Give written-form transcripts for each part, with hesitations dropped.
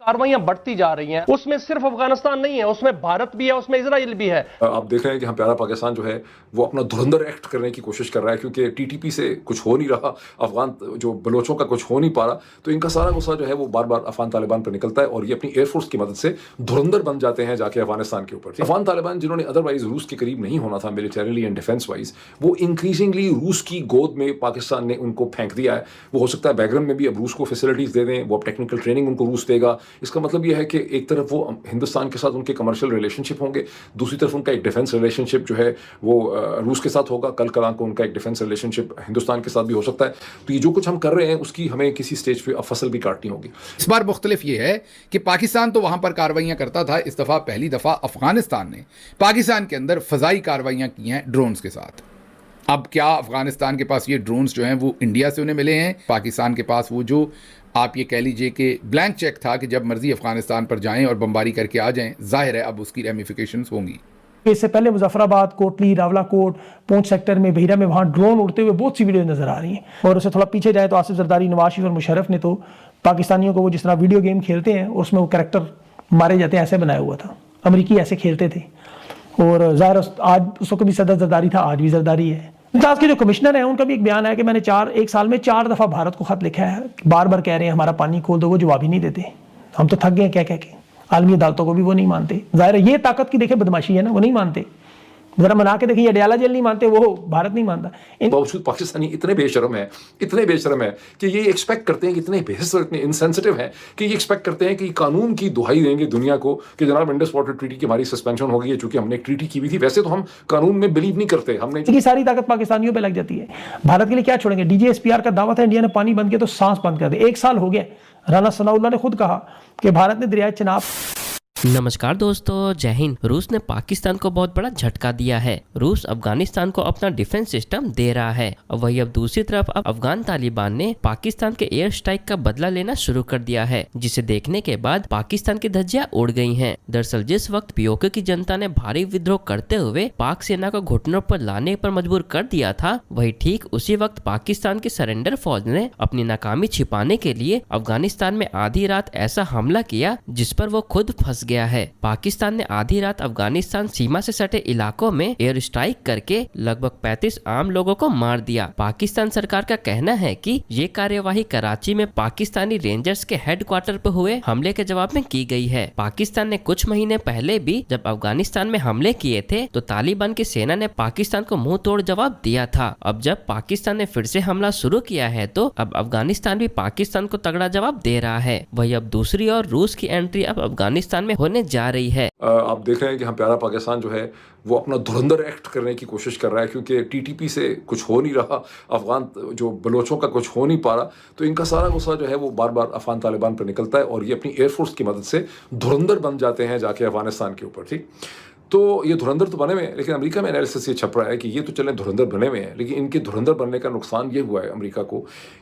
कार्रवाइयां बढ़ती जा रही हैं। उसमें सिर्फ अफगानिस्तान नहीं है, उसमें भारत भी है, उसमें इजराइल भी है। आप देख रहे हैं कि हम प्यारा पाकिस्तान जो है वो अपना धुरंधर एक्ट करने की कोशिश कर रहा है, क्योंकि टीटीपी से कुछ हो नहीं रहा, अफगान जो बलोचों का कुछ हो नहीं पा रहा, तो इनका सारा गुस्सा जो है वो बार बार अफगान तालिबान पर निकलता है और ये अपनी एयरफोर्स की मदद से धुरंधर बन जाते हैं जाके अफगानिस्तान के ऊपर। अफगान तालिबान जिन्होंने अदरवाइज रूस के करीब नहीं होना था मिलिटरीली एंड डिफेंस वाइज, वो इंक्रीजिंगली रूस की गोद में पाकिस्तान ने उनको फेंक दिया है। वो हो सकता है बैकग्राउंड में भी अब रूस को फैसिलिटीज दे दें, वो अब टेक्निकल ट्रेनिंग उनको रूस देगा। इसका मतलब यह है कि एक तरफ वो हिंदुस्तान के साथ उनके कमर्शियल रिलेशनशिप होंगे, दूसरी तरफ उनका एक डिफेंस रिलेशनशिप जो है वो रूस के साथ होगा, कल कल को उनका एक डिफेंस रिलेशनशिप हिंदुस्तान के साथ भी हो सकता है। तो ये जो कुछ हम कर रहे हैं उसकी हमें किसी स्टेज पे फसल भी काटनी होगी। इस बार मुख्तलिफ ये है कि पाकिस्तान तो वहां पर कार्रवाइयां करता था, इस दफा पहली दफा अफगानिस्तान ने पाकिस्तान के अंदर फजाई कार्रवाइयां की हैं ड्रोन्स के साथ। अब क्या अफगानिस्तान के पास ये ड्रोन्स जो हैं वो इंडिया से उन्हें मिले हैं, पाकिस्तान के पास वो जो आप ये कह लीजिए कि ब्लैंक चेक था कि जब मर्जी अफगानिस्तान पर जाएं और बमबारी करके आ जाएं, जाहिर है अब उसकी रेमिफिकेशंस होंगी। इससे पहले मुजफ्फराबाद, कोटली, रावलाकोट, पूंछ सेक्टर में, बहिरा में वहाँ ड्रोन उड़ते हुए बहुत सी वीडियो नजर आ रही हैं। और उससे थोड़ा पीछे जाए तो आसिफ जरदारी, नवाज शरीफ और मुशर्रफ ने तो पाकिस्तानियों को वो जिस तरह वीडियो गेम खेलते हैं उसमें वो कैरेक्टर मारे जाते हैं ऐसे बनाया हुआ था, अमरीकी ऐसे खेलते थे। और ज़ाहिर आज उस वक्त भी सदर जरदारी था, आज भी जरदारी है। इंसाफ के जो कमिश्नर हैं उनका भी एक बयान है कि मैंने एक साल में 4 दफ़ा भारत को खत लिखा है, बार बार कह रहे हैं हमारा पानी खोल दो, वो जवाब ही नहीं देते। हम तो थक गए कह कह के, आलमी अदालतों को भी वो नहीं मानते। जाहिर है ये ताकत की देखे बदमाशी है ना, वो नहीं मानते। जरा मना के देखिए, अडयाला जेल नहीं मानते, वो भारत नहीं मानता। बावजूद पाकिस्तानी इतने बेशरम है कि ये एक्सपेक्ट करते हैं कि इतने बेहस और इतने इनसेंसिटिव हैं कि ये एक्सपेक्ट करते हैं कि कानून की दुहाई देंगे दुनिया को कि जनाब इंडस वाटर ट्रीटी की हमारी सस्पेंशन हो गई है, चूंकि हमने एक ट्रीटी की हुई थी। वैसे तो हम कानून में बिलीव नहीं करते, हमने इसकी सारी ताकत पाकिस्तानियों पे लग जाती है। भारत के लिए क्या छोड़ेंगे? DGSPR का दावा था इंडिया ने पानी बंद किया तो सांस बंद कर दे। 1 साल हो गया, राना सनाउल्लाह ने खुद कहा कि भारत ने दरियाए चिनाब। नमस्कार दोस्तों, जय हिंद। रूस ने पाकिस्तान को बहुत बड़ा झटका दिया है। रूस अफगानिस्तान को अपना डिफेंस सिस्टम दे रहा है और वही अब दूसरी तरफ अब अफगान तालिबान ने पाकिस्तान के एयर स्ट्राइक का बदला लेना शुरू कर दिया है, जिसे देखने के बाद पाकिस्तान की धज्जियां उड़ गई हैं। दरअसल जिस वक्त POK की जनता ने भारी विद्रोह करते हुए पाक सेना को घुटनों पर लाने पर मजबूर कर दिया था, वही ठीक उसी वक्त पाकिस्तान की सरेंडर फौज ने अपनी नाकामी छिपाने के लिए अफगानिस्तान में आधी रात ऐसा हमला किया जिस पर वो खुद फंस गया है। पाकिस्तान ने आधी रात अफगानिस्तान सीमा से सटे इलाकों में एयर स्ट्राइक करके लगभग 35 आम लोगों को मार दिया। पाकिस्तान सरकार का कहना है कि ये कार्यवाही कराची में पाकिस्तानी रेंजर्स के हेडक्वार्टर पर हुए हमले के जवाब में की गई है। पाकिस्तान ने कुछ महीने पहले भी जब अफगानिस्तान में हमले किए थे तो तालिबान की सेना ने पाकिस्तान को मुंह तोड़ जवाब दिया था। अब जब पाकिस्तान ने फिर से हमला शुरू किया है तो अब अफगानिस्तान भी पाकिस्तान को तगड़ा जवाब दे रहा है। वही अब दूसरी ओर रूस की एंट्री अब अफगानिस्तान में होने जा रही है। आप देख रहे हैं कि हम प्यारा पाकिस्तान जो है वो अपना धुरंधर एक्ट करने की कोशिश कर रहा है, क्योंकि टीटीपी से कुछ हो नहीं रहा, अफगान जो बलोचों का कुछ हो नहीं पा रहा, तो इनका सारा गुस्सा जो है वो बार बार अफगान तालिबान पर निकलता है और ये अपनी एयरफोर्स की मदद से धुरंधर बन जाते हैं जाके अफगानिस्तान के ऊपर। ठीक, तो ये धुरंधर तो बने हुए हैं, लेकिन अमेरिका में एनालिसिस ये छप रहा है कि ये तो चले धुरंधर बने हुए हैं, लेकिन इनके धुरंधर बनने का नुकसान ये हुआ है अमेरिका को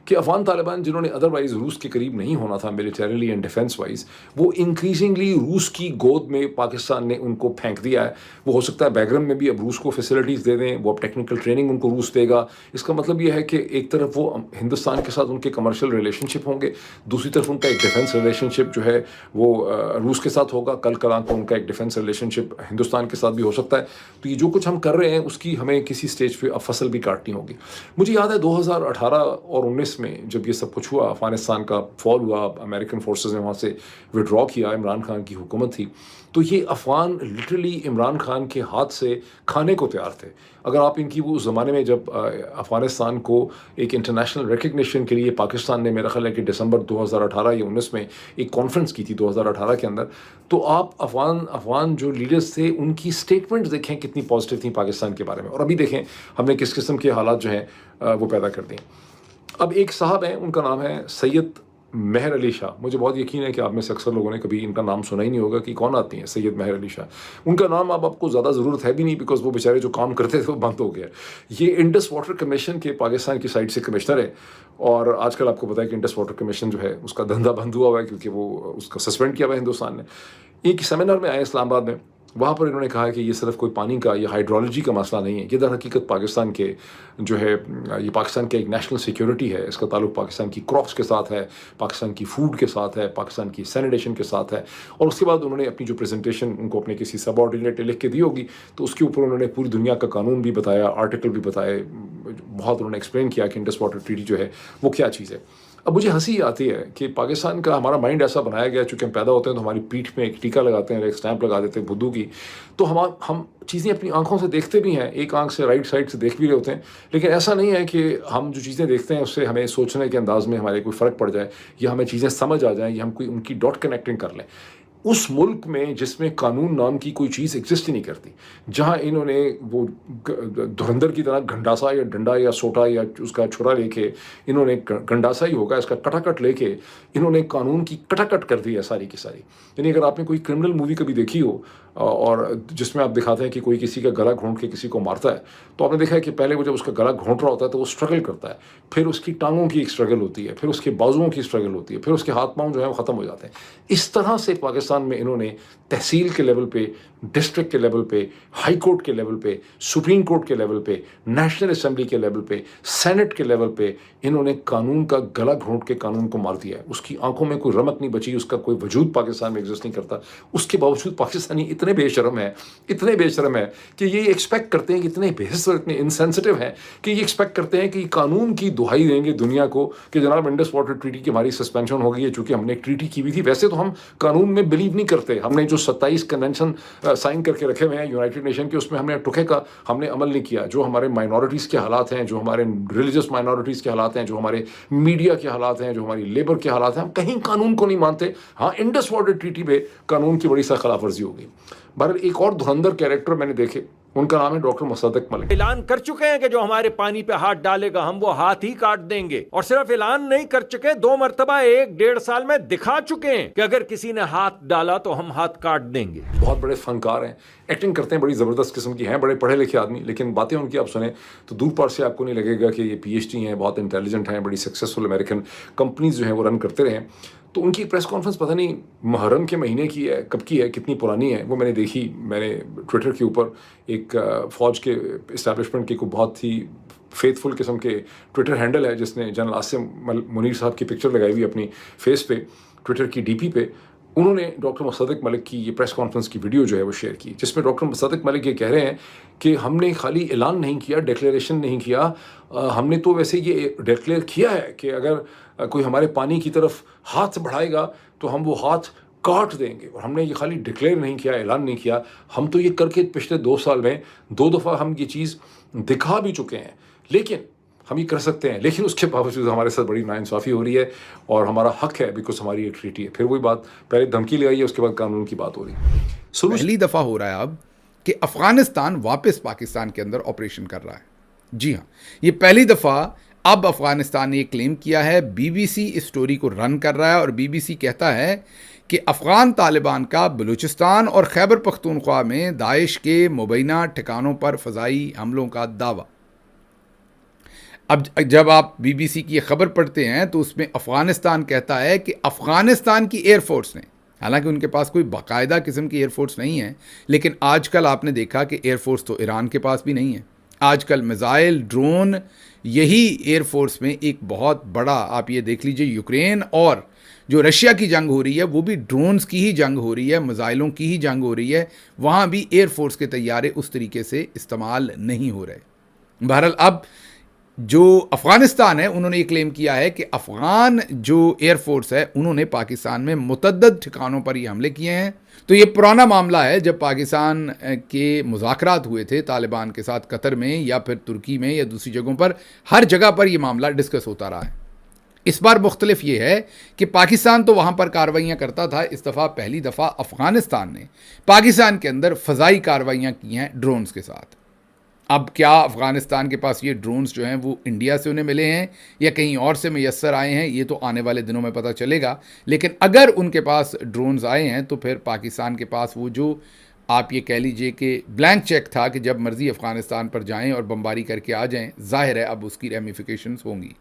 कि अफगान तालिबान जिन्होंने अदरवाइज रूस के करीब नहीं होना था मिलिटरीली एंड डिफेंस वाइज, वो इंक्रीजिंगली रूस की गोद में पाकिस्तान ने उनको फेंक दिया है। वो हो सकता है बैकग्राउंड में भी अब रूस को फैसिलिटीज दे दें, वो अब टेक्निकल ट्रेनिंग उनको रूस देगा। इसका मतलब यह है कि एक तरफ वो हिंदुस्तान के साथ उनके कमर्शियल रिलेशनशिप होंगे, दूसरी तरफ उनका एक डिफेंस रिलेशनशिप जो है वो रूस के साथ होगा, कल कल को उनका एक डिफेंस रिलेशनशिप हिंदुस्तान के साथ भी हो सकता है। तो ये जो कुछ हम कर रहे हैं उसकी हमें किसी स्टेज पे अब फसल भी काटनी होगी। मुझे याद है 2018 और 19 में जब ये सब कुछ हुआ, अफगानिस्तान का फॉल हुआ, अमेरिकन फोर्सेस ने वहाँ से विड्रॉ किया, इमरान खान की हुकूमत थी, तो ये अफगान लिटरली इमरान खान के हाथ से खाने को तैयार थे। अगर आप इनकी वो उस ज़माने में जब अफगानिस्तान को एक इंटरनेशनल रिकग्निशन के लिए पाकिस्तान ने मेरा ख्याल है कि दिसंबर 2018 या 19 में एक कॉन्फ्रेंस की थी 2018 के अंदर, तो आप अफगान जो लीडर्स थे उनकी स्टेटमेंट्स देखें कितनी पॉजिटिव थी पाकिस्तान के बारे में, और अभी देखें हमने किस किस्म के हालात जो हैं वो पैदा कर दिए। अब एक साहब हैं, उनका नाम है सैयद महर अली शाह। मुझे बहुत यकीन है कि आप में से अक्सर लोगों ने कभी इनका नाम सुना ही नहीं होगा कि कौन आती हैं सैयद महर अली शाह। उनका नाम अब आपको ज़्यादा ज़रूरत है भी नहीं, बिकॉज वो बेचारे जो काम करते थे वो बंद हो गया। ये इंडस वाटर कमीशन के पाकिस्तान की साइड से कमिश्नर है, और आजकल आपको पता है कि इंडस वाटर कमीशन जो है उसका धंधा बंद हुआ है क्योंकि वो उसका सस्पेंड किया हुआ है हिंदुस्तान ने। एक सेमिनार में आए इस्लामाबाद में, वहाँ पर इन्होंने कहा है कि ये सिर्फ कोई पानी का या हाइड्रोलॉजी का मसला नहीं है, ये दर हकीकत पाकिस्तान के जो है ये पाकिस्तान की एक नेशनल सिक्योरिटी है, इसका ताल्लुक पाकिस्तान की क्रॉप्स के साथ है, पाकिस्तान की फूड के साथ है, पाकिस्तान की सैनिटेशन के साथ है। और उसके बाद उन्होंने अपनी जो प्रेजेंटेशन उनको अपने किसी सबऑर्डिनेट लिख के दी होगी तो उसके ऊपर उन्होंने पूरी दुनिया का कानून भी बताया, आर्टिकल भी बताए, बहुत उन्होंने एक्सप्लेन किया कि इंडस वाटर ट्रीटी जो है वो क्या चीज़ है। अब मुझे हंसी आती है कि पाकिस्तान का हमारा माइंड ऐसा बनाया गया, चूँकि हम पैदा होते हैं तो हमारी पीठ में एक टीका लगाते हैं, एक स्टैंप लगा देते हैं बुद्धू की, तो हम चीज़ें अपनी आंखों से देखते भी हैं, एक आंख से राइट साइड से देख भी रहे होते हैं, लेकिन ऐसा नहीं है कि हम जो चीज़ें देखते हैं उससे हमें सोचने के अंदाज में हमारे कोई फ़र्क पड़ जाए या हमें चीज़ें समझ आ जाएँ या हम कोई उनकी डॉट कनेक्टिंग कर लें। उस मुल्क में जिसमें कानून नाम की कोई चीज़ एग्जिस्ट ही नहीं करती, जहाँ इन्होंने वो धुरंधर की तरह गंडासा या डंडा या सोटा या उसका छुरा लेके, इन्होंने गंडासा ही होगा इसका कटाकट लेके इन्होंने कानून की कटाकट कर दी है सारी की सारी। यानी अगर आपने कोई क्रिमिनल मूवी कभी देखी हो और जिसमें आप दिखाते हैं कि कोई किसी का गला घोंट के किसी को मारता है, तो आपने देखा है कि पहले वो जब उसका गला घोंट रहा होता है तो वो स्ट्रगल करता है, फिर उसकी टांगों की एक स्ट्रगल होती है, फिर उसके बाजुओं की स्ट्रगल होती है, फिर उसके हाथ पांव जो है वो ख़त्म हो जाते हैं। इस तरह से पाकिस्तान में इन्होंने तहसील के लेवल पे, डिस्ट्रिक्ट के लेवल पे, हाई कोर्ट के लेवल पे, सुप्रीम कोर्ट के लेवल पे, नेशनल असेंबली के लेवल पे, सेनेट के लेवल पे इन्होंने कानून का गला घोंट के कानून को मार दिया है। उसकी आंखों में कोई रमक नहीं बची, उसका कोई वजूद पाकिस्तान में एग्जिस्ट नहीं करता। उसके बावजूद पाकिस्तानी इतने बेशरम है कि ये एक्सपेक्ट करते हैं कि इतने बेहतर, इतने इनसेंसिटिव हैं कि ये एक्सपेक्ट करते हैं कि कानून की दुहाई देंगे दुनिया को कि जनाब इंडस वाटर ट्रीटी की हमारी सस्पेंशन हो गई है चूंकि हमने एक ट्रीटी की हुई थी। वैसे तो हम कानून में बिलीव नहीं करते, हमने जो 27 कन्वेंशन साइन करके रखे हुए हैं यूनाइटेड नेशन के, उसमें हमने टुके का हमने अमल नहीं किया। जो हमारे माइनॉरिटीज़ के हालात हैं, जो हमारे रिलीजियस माइनॉरिटीज़ के हालात हैं, जो हमारे मीडिया के हालात हैं, जो हमारी लेबर के हालात हैं, हम कहीं कानून को नहीं मानते। हाँ, इंडस वाटर ट्रीटी पे कानून की बड़ी सा खिलाफ वर्जी होगी। बहरहाल एक और धुरंधर कैरेक्टर मैंने देखे, उनका नाम है डॉक्टर मुसद्दिक मलिक। ऐलान कर चुके हैं कि जो हमारे पानी पे हाथ डालेगा हम वो हाथ ही काट देंगे, और सिर्फ ऐलान नहीं कर चुके, 2 मरतबा 1-1.5 साल में दिखा चुके हैं कि अगर किसी ने हाथ डाला तो हम हाथ काट देंगे। बहुत बड़े फनकार हैं, एक्टिंग करते हैं बड़ी ज़बरदस्त किस्म की हैं, बड़े पढ़े लिखे आदमी, लेकिन बातें उनकी आप सुने तो दूर पार से आपको नहीं लगेगा कि ये PhD हैं, बहुत इंटेलिजेंट हैं, बड़ी सक्सेसफुल अमेरिकन कंपनीज जो हैं वो रन करते रहे। तो उनकी प्रेस कॉन्फ्रेंस पता नहीं मुहर्रम के महीने की है, कब की है, कितनी पुरानी है, वो मैंने देखी। मैंने ट्विटर के ऊपर एक फ़ौज के इस्टेब्लिशमेंट के को बहुत ही फेथफुल किस्म के ट्विटर हैंडल है जिसने जनरल आसिम मुनीर साहब की पिक्चर लगाई हुई अपनी फेस पे, ट्विटर की DP पे। उन्होंने डॉक्टर मुसद्दिक मलिक की ये प्रेस कॉन्फ्रेंस की वीडियो जो है वो शेयर की, जिसमें डॉक्टर मुसद्दिक मलिक ये कह रहे हैं कि हमने खाली ऐलान नहीं किया, डिक्लेरेशन नहीं किया, हमने तो वैसे ये डिक्लेयर किया है कि अगर कोई हमारे पानी की तरफ हाथ बढ़ाएगा तो हम वो हाथ काट देंगे। और हमने ये खाली डिक्लेयर नहीं किया, ऐलान नहीं किया, हम तो ये करके पिछले 2 साल में 2 दफ़ा हम ये चीज़ दिखा भी चुके हैं। लेकिन हम ये कर सकते हैं, लेकिन उसके बावजूद हमारे साथ बड़ी नाइंसाफ़ी हो रही है और हमारा हक है बिकॉज हमारी एक ट्रीटी है। फिर वही बात, पहले धमकी लगाई है, उसके बाद कानून की बात हो रही है। पहली दफ़ा हो रहा है अब कि अफ़गानिस्तान वापस पाकिस्तान के अंदर ऑपरेशन कर रहा है। जी हाँ, ये पहली दफ़ा अब अफ़गानिस्तान ने क्लेम किया है, BBC इस स्टोरी को रन कर रहा है और BBC कहता है कि अफ़गान तालिबान का बलूचिस्तान और खैबर पख्तूनख्वा में दाइश के मुबैना ठिकानों पर फ़ज़ाई हमलों का दावा। अब जब आप BBC की खबर पढ़ते हैं तो उसमें अफ़गानिस्तान कहता है कि अफ़गानिस्तान की एयरफोर्स ने, हालांकि उनके पास कोई बाकायदा किस्म की एयरफोर्स नहीं है, लेकिन आजकल आपने देखा कि एयरफोर्स तो ईरान के पास भी नहीं है। आजकल मिसाइल, ड्रोन, यही एयरफोर्स में एक बहुत बड़ा, आप ये देख लीजिए, यूक्रेन और जो रशिया की जंग हो रही है वो भी ड्रोन्स की ही जंग हो रही है, मिसाइलों की ही जंग हो रही है। वहाँ भी एयरफोर्स के तैयारे उस तरीके से इस्तेमाल नहीं हो रहे। बहरहाल अब जो अफ़गानिस्तान है उन्होंने ये क्लेम किया है कि अफ़गान जो एयरफोर्स है उन्होंने पाकिस्तान में मुतअद्दिद ठिकानों पर ये हमले किए हैं। तो ये पुराना मामला है, जब पाकिस्तान के मुज़ाकरात हुए थे तालिबान के साथ कतर में या फिर तुर्की में या दूसरी जगहों पर, हर जगह पर ये मामला डिस्कस होता रहा है। इस बार मुख्तलिफ ये है कि पाकिस्तान तो वहाँ पर कार्रवाइयाँ करता था, इस दफ़ा पहली दफ़ा अफ़गानिस्तान ने पाकिस्तान के अंदर फ़ज़ाई कार्रवाइयाँ की हैं ड्रोन्स के साथ। अब क्या अफ़गानिस्तान के पास ये ड्रोन्स जो हैं वो इंडिया से उन्हें मिले हैं या कहीं और से मैसर आए हैं, ये तो आने वाले दिनों में पता चलेगा। लेकिन अगर उनके पास ड्रोन्स आए हैं तो फिर पाकिस्तान के पास वो जो आप ये कह लीजिए कि ब्लैंक चेक था कि जब मर्ज़ी अफ़गानिस्तान पर जाएं और बमबारी करके आ जाएं, ज़ाहिर है अब उसकी रेमिफिकेशंस होंगी।